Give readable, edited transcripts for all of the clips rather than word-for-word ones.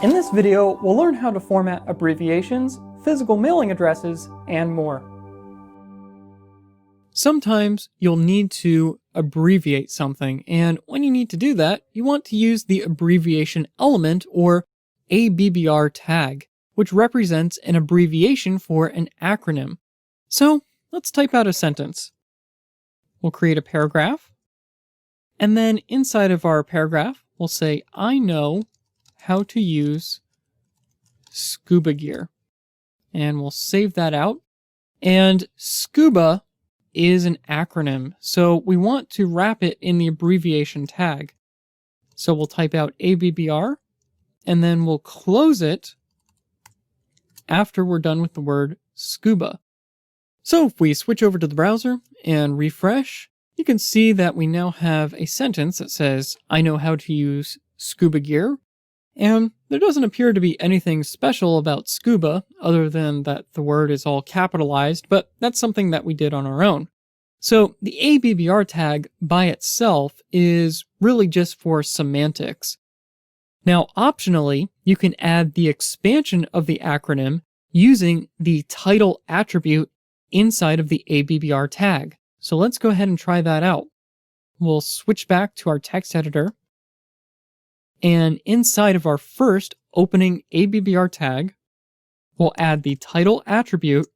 In this video, we'll learn how to format abbreviations, physical mailing addresses, and more. Sometimes you'll need to abbreviate something, and when you need to do that, you want to use the abbreviation element or ABBR tag, which represents an abbreviation for an acronym. So let's type out a sentence. We'll create a paragraph, and then inside of our paragraph, we'll say, I know how to use scuba gear. And we'll save that out. And scuba is an acronym, so we want to wrap it in the abbreviation tag. So we'll type out ABBR, and then we'll close it after we're done with the word scuba. So if we switch over to the browser and refresh, you can see that we now have a sentence that says, I know how to use scuba gear. And there doesn't appear to be anything special about scuba other than that the word is all capitalized, but that's something that we did on our own. So the ABBR tag by itself is really just for semantics. Now, optionally, you can add the expansion of the acronym using the title attribute inside of the ABBR tag. So let's go ahead and try that out. We'll switch back to our text editor. And inside of our first opening ABBR tag, we'll add the title attribute,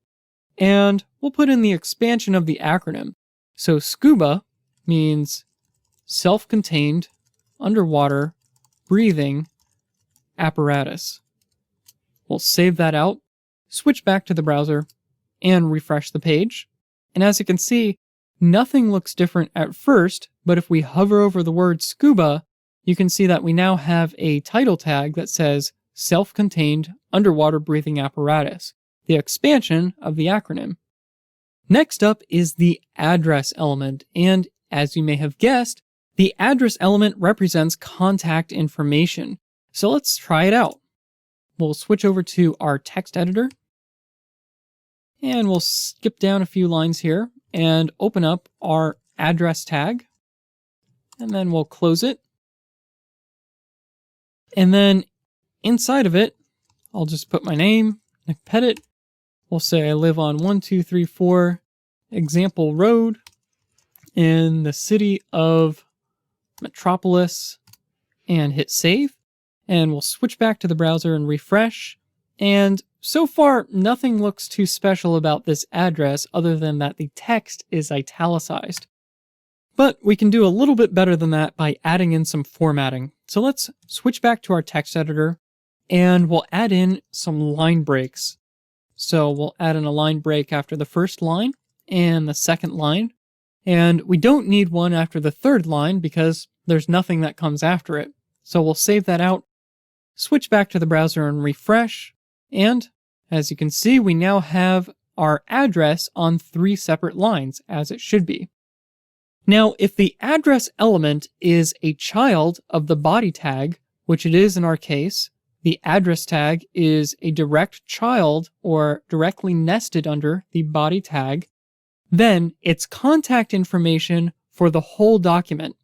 and we'll put in the expansion of the acronym. So scuba means self-contained, underwater, breathing apparatus. We'll save that out, switch back to the browser, and refresh the page. And as you can see, nothing looks different at first, but if we hover over the word scuba, you can see that we now have a title tag that says self-contained underwater breathing apparatus, the expansion of the acronym. Next up is the address element, and as you may have guessed, the address element represents contact information. So let's try it out. We'll switch over to our text editor, and we'll skip down a few lines here and open up our address tag, and then we'll close it. And then inside of it, I'll just put my name, Nick Pettit. We'll say I live on 1234 Example Road in the city of Metropolis, and hit save. And we'll switch back to the browser and refresh. And so far, nothing looks too special about this address other than that the text is italicized. But we can do a little bit better than that by adding in some formatting. So let's switch back to our text editor, and we'll add in some line breaks. So we'll add in a line break after the first line and the second line. And we don't need one after the third line because there's nothing that comes after it. So we'll save that out, switch back to the browser and refresh. And as you can see, we now have our address on 3 separate lines, as it should be. Now, if the address element is a child of the body tag, which it is in our case, the address tag is a direct child or directly nested under the body tag, then it's contact information for the whole document.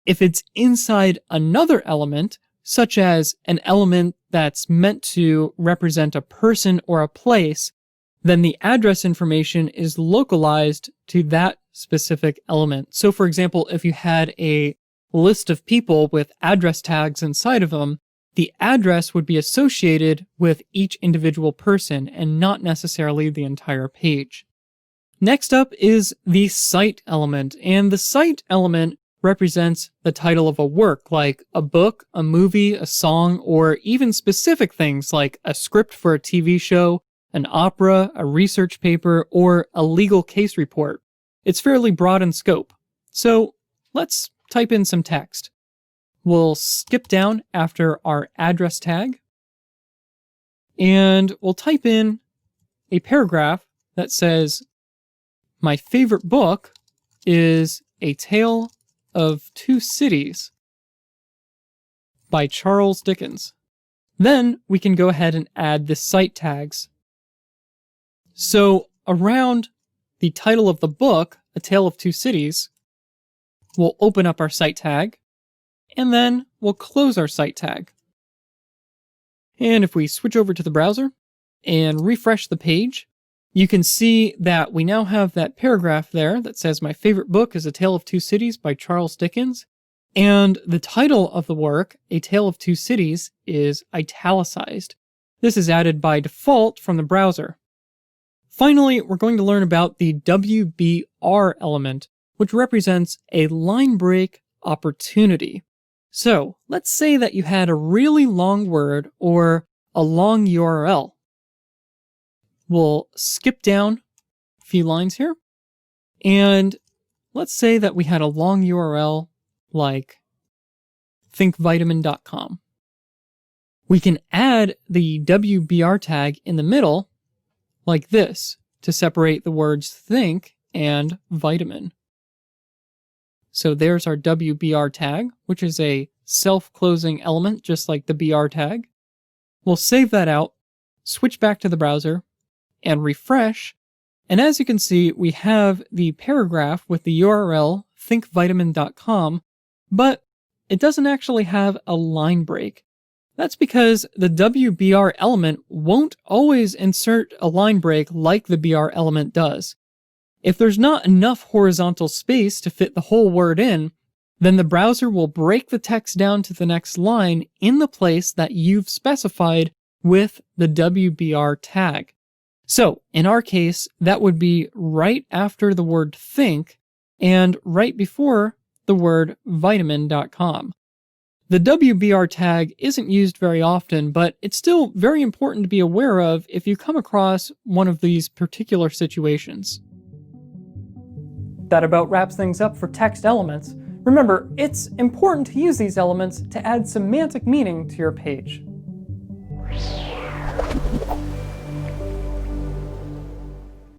If it's inside another element, such as an element that's meant to represent a person or a place, then the address information is localized to that specific element. So for example, if you had a list of people with address tags inside of them, the address would be associated with each individual person and not necessarily the entire page. Next up is the cite element, and the cite element represents the title of a work, like a book, a movie, a song, or even specific things like a script for a TV show, an opera, a research paper, or a legal case report. It's fairly broad in scope. So let's type in some text. We'll skip down after our address tag, and we'll type in a paragraph that says, my favorite book is A Tale of Two Cities by Charles Dickens. Then we can go ahead and add the cite tags. So around the title of the book, A Tale of Two Cities, we'll open up our cite tag, and then we'll close our cite tag. And if we switch over to the browser and refresh the page, you can see that we now have that paragraph there that says my favorite book is A Tale of Two Cities by Charles Dickens. And the title of the work, A Tale of Two Cities, is italicized. This is added by default from the browser. Finally, we're going to learn about the WBR element, which represents a line break opportunity. So let's say that you had a really long word or a long URL. We'll skip down a few lines here. And let's say that we had a long URL like thinkvitamin.com. We can add the WBR tag in the middle like this to separate the words think and vitamin. So there's our WBR tag, which is a self-closing element just like the BR tag. We'll save that out, switch back to the browser, and refresh. And as you can see, we have the paragraph with the URL thinkvitamin.com, but it doesn't actually have a line break. That's because the WBR element won't always insert a line break like the BR element does. If there's not enough horizontal space to fit the whole word in, then the browser will break the text down to the next line in the place that you've specified with the WBR tag. So, in our case, that would be right after the word think and right before the word vitamin.com. The WBR tag isn't used very often, but it's still very important to be aware of if you come across one of these particular situations. That about wraps things up for text elements. Remember, it's important to use these elements to add semantic meaning to your page.